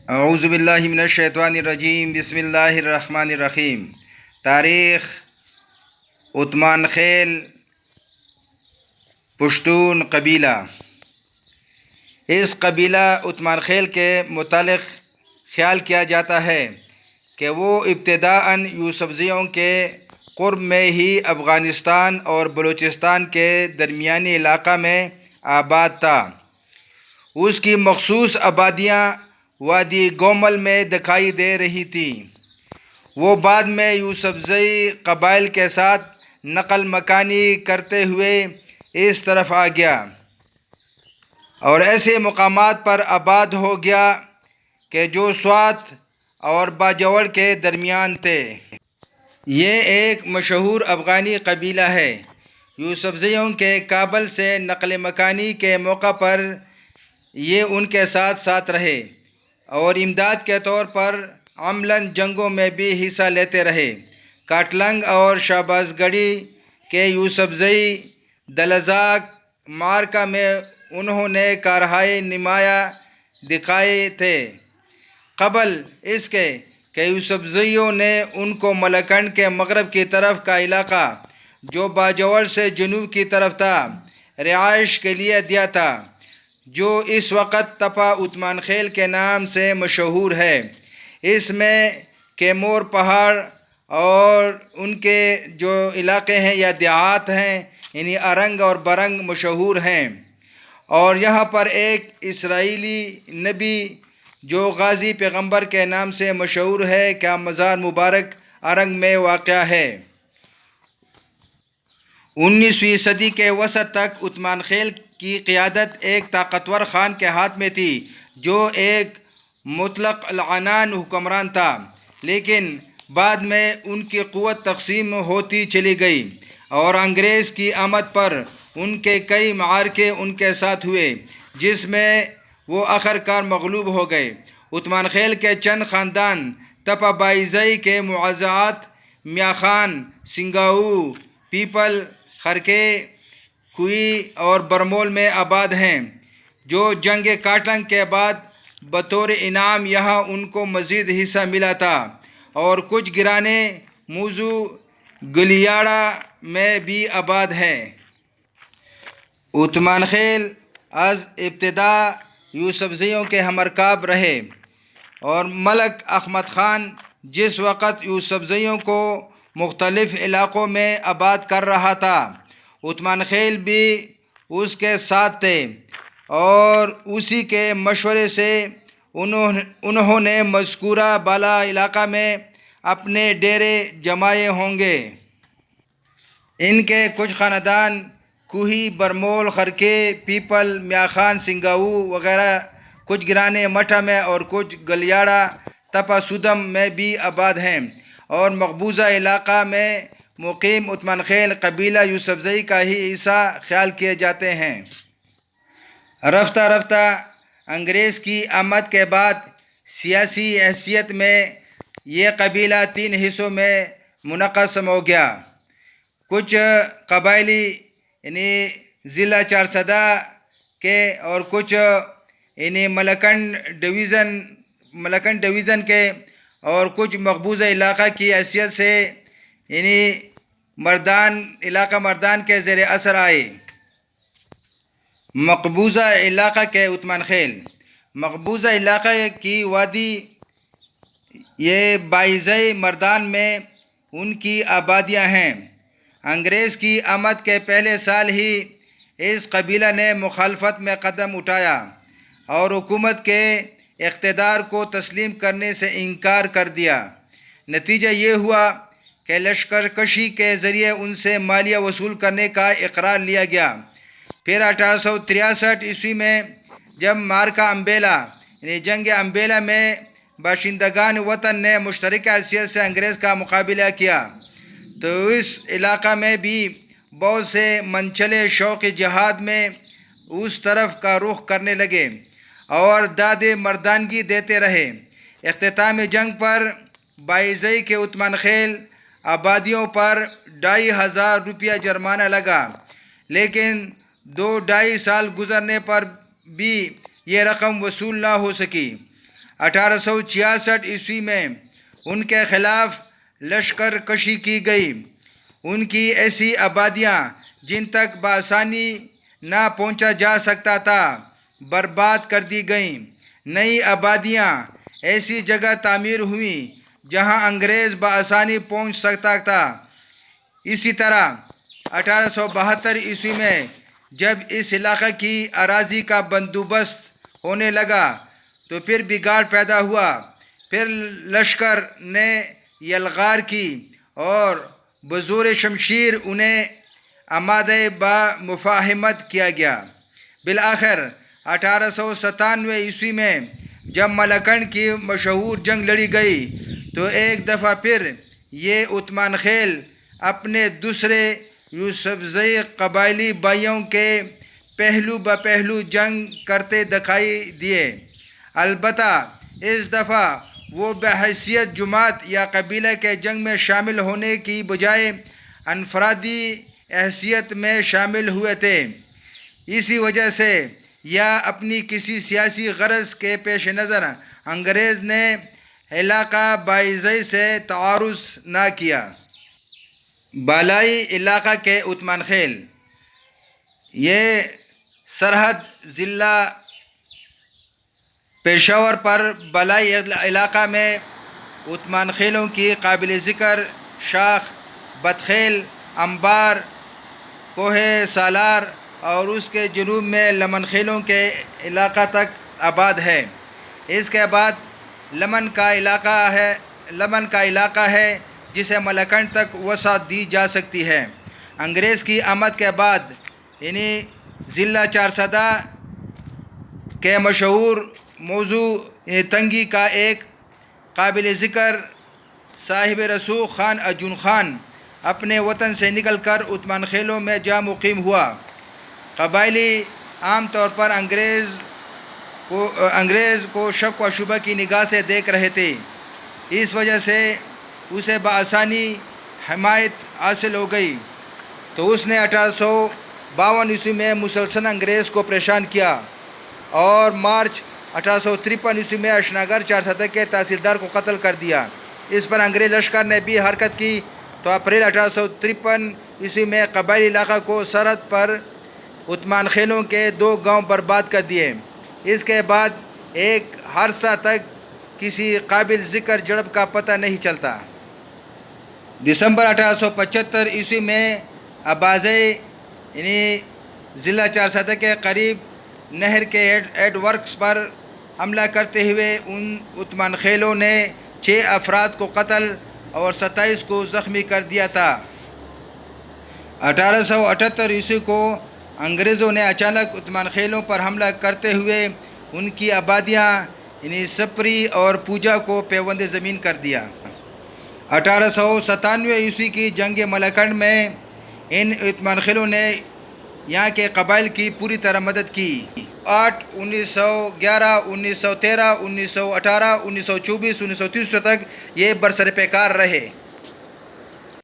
اعوذ باللہ من الشیطان الرجیم، بسم اللہ الرحمن الرحیم۔ تاریخ: عثمان خیل پشتون قبیلہ۔ اس قبیلہ عثمان خیل کے متعلق خیال کیا جاتا ہے کہ وہ ابتداءً یوسفزیوں کے قرب میں ہی افغانستان اور بلوچستان کے درمیانی علاقہ میں آباد تھا۔ اس کی مخصوص آبادیاں وادی گومل میں دکھائی دے رہی تھیں۔ وہ بعد میں یوسفزئی قبائل کے ساتھ نقل مکانی کرتے ہوئے اس طرف آ گیا اور ایسے مقامات پر آباد ہو گیا کہ جو سوات اور باجوڑ کے درمیان تھے۔ یہ ایک مشہور افغانی قبیلہ ہے۔ یوسفزیوں کے کابل سے نقل مکانی کے موقع پر یہ ان کے ساتھ ساتھ رہے اور امداد کے طور پر عملاً جنگوں میں بھی حصہ لیتے رہے۔ کاٹلنگ اور شہباز گڑھی کے یوسفزئی دلزاق معرکہ میں انہوں نے کارروائی نمایاں دکھائے تھے۔ قبل اس کے کہ یوسفزئیوں نے ان کو ملکنڈ کے مغرب کی طرف کا علاقہ جو باجوڑ سے جنوب کی طرف تھا رہائش کے لیے دیا تھا، جو اس وقت تپہ عثمان خیل کے نام سے مشہور ہے۔ اس میں کیمور پہاڑ اور ان کے جو علاقے ہیں یا دیہات ہیں یعنی ارنگ اور برنگ مشہور ہیں، اور یہاں پر ایک اسرائیلی نبی جو غازی پیغمبر کے نام سے مشہور ہے کا مزار مبارک ارنگ میں واقع ہے۔ 19ویں صدی کے وسط تک عثمان خیل کی قیادت ایک طاقتور خان کے ہاتھ میں تھی جو ایک مطلق العنان حکمران تھا، لیکن بعد میں ان کی قوت تقسیم ہوتی چلی گئی اور انگریز کی آمد پر ان کے کئی معرکے ان کے ساتھ ہوئے جس میں وہ آخرکار مغلوب ہو گئے۔ عثمان خیل کے چند خاندان تپہ بائیزئی کے معززات میاں خان، سنگاؤ، پیپل، خرکے، کوئی اور برمول میں آباد ہیں، جو جنگ کاٹلنگ کے بعد بطور انعام یہاں ان کو مزید حصہ ملا تھا، اور کچھ گرانے موضوع گلیاڑا میں بھی آباد ہیں۔ عثمان خیل از ابتدا یوسفزیوں کے ہمرکاب رہے اور ملک احمد خان جس وقت یوسفزیوں کو مختلف علاقوں میں آباد کر رہا تھا، عثمان خیل بھی اس کے ساتھ تھے اور اسی کے مشورے سے انہوں نے مذکورہ بالا علاقہ میں اپنے ڈیرے جمائے ہوں گے۔ ان کے کچھ خاندان کوہی، برمول، خرکے، پیپل، میاں خان، سنگاؤ وغیرہ، کچھ گرانے مٹھا میں اور کچھ گلیاڑا تپہ سودم میں بھی آباد ہیں، اور مقبوضہ علاقہ میں مقیم عثمان خیل قبیلہ یوسفزئی کا ہی حصہ خیال کیے جاتے ہیں۔ رفتہ رفتہ انگریز کی آمد کے بعد سیاسی حیثیت میں یہ قبیلہ 3 حصوں میں منقسم ہو گیا۔ کچھ قبائلی یعنی ضلع چارسدہ کے اور کچھ یعنی ملکنڈ ڈویژن کے اور کچھ مقبوضہ علاقہ کی حیثیت سے یعنی مردان کے زیر اثر آئے۔ مقبوضہ علاقہ کے عثمان خیل مقبوضہ علاقہ کی وادی یہ بائیزئی مردان میں ان کی آبادیاں ہیں۔ انگریز کی آمد کے پہلے سال ہی اس قبیلہ نے مخالفت میں قدم اٹھایا اور حکومت کے اقتدار کو تسلیم کرنے سے انکار کر دیا۔ نتیجہ یہ ہوا کہ لشکر کشی کے ذریعے ان سے مالیہ وصول کرنے کا اقرار لیا گیا۔ پھر 1863 عیسوی میں جب معرکہ امبیلا یعنی جنگ امبیلا میں باشندگان وطن نے مشترکہ حیثیت سے انگریز کا مقابلہ کیا تو اس علاقہ میں بھی بہت سے منچلے شوق جہاد میں اس طرف کا رخ کرنے لگے اور داد مردانگی دیتے رہے۔ اختتام جنگ پر بائیزئی کے عثمان خیل آبادیوں پر 2500 روپیہ جرمانہ لگا، لیکن 2-2.5 سال گزرنے پر بھی یہ رقم وصول نہ ہو سکی۔ 1866 میں ان کے خلاف لشکر کشی کی گئی۔ ان کی ایسی آبادیاں جن تک بآسانی نہ پہنچا جا سکتا تھا برباد کر دی گئیں۔ نئی آبادیاں ایسی جگہ تعمیر ہوئیں جہاں انگریز بآسانی پہنچ سکتا تھا۔ اسی طرح 1872 میں جب اس علاقے کی اراضی کا بندوبست ہونے لگا تو پھر بگاڑ پیدا ہوا۔ پھر لشکر نے یلغار کی اور بزور شمشیر انہیں آمادہ با مفاہمت کیا گیا۔ بالآخر 1897 میں جب ملکنڈ کی مشہور جنگ لڑی گئی تو ایک دفعہ پھر یہ عثمان خیل اپنے دوسرے یوسفزئی قبائلی بھائیوں کے پہلو بپہلو جنگ کرتے دکھائی دیے۔ البتہ اس دفعہ وہ بحیثیت جماعت یا قبیلہ کے جنگ میں شامل ہونے کی بجائے انفرادی حیثیت میں شامل ہوئے تھے۔ اسی وجہ سے یا اپنی کسی سیاسی غرض کے پیش نظر انگریز نے علاقہ باعزئی سے تعارض نہ کیا۔ بالائی علاقہ کے عثمان خیل، یہ سرحد ضلع پشاور پر بالائی علاقہ میں عثمان خیلوں کی قابل ذکر شاخ بدخیل، انبار، کوہ سالار اور اس کے جنوب میں لمن خیلوں کے علاقہ تک آباد ہے۔ اس کے بعد لمن کا علاقہ ہے جسے ملکنڈ تک وسعت دی جا سکتی ہے۔ انگریز کی آمد کے بعد ضلع چارسدہ کے مشہور موضوع تنگی کا ایک قابل ذکر صاحب رسوخ خان ارجن خان اپنے وطن سے نکل کر عثمان خیلوں میں جا مقیم ہوا۔ قبائلی عام طور پر انگریز کو شک و شبہ کی نگاہ سے دیکھ رہے تھے، اس وجہ سے اسے بآسانی حمایت حاصل ہو گئی، تو اس نے 1852 میں مسلسل انگریز کو پریشان کیا اور مارچ 1853 میں اشناگر چارسدہ کے تحصیلدار کو قتل کر دیا۔ اس پر انگریز لشکر نے بھی حرکت کی تو اپریل 1853 میں قبائلی علاقہ کو سرحد پر عثمان خیلوں کے 2 گاؤں برباد کر دیے۔ اس کے بعد ایک عرصہ تک کسی قابل ذکر جھڑپ کا پتہ نہیں چلتا۔ دسمبر 1875 میں آبازے ضلع چارسدہ کے قریب نہر کے ہیڈ ورکس پر حملہ کرتے ہوئے ان عثمان خیلوں نے 6 افراد کو قتل اور 27 کو زخمی کر دیا تھا۔ 1878 کو انگریزوں نے اچانک عثمان خیلوں پر حملہ کرتے ہوئے ان کی آبادیاں سپری اور پوجا کو پیوند زمین کر دیا۔ 1897 کی جنگ ملکنڈ میں ان عثمان خیلوں نے یہاں کے قبائل کی پوری طرح مدد کی۔ 8 1911 1913 1918 1924 1930 تک یہ برسر پیکار رہے۔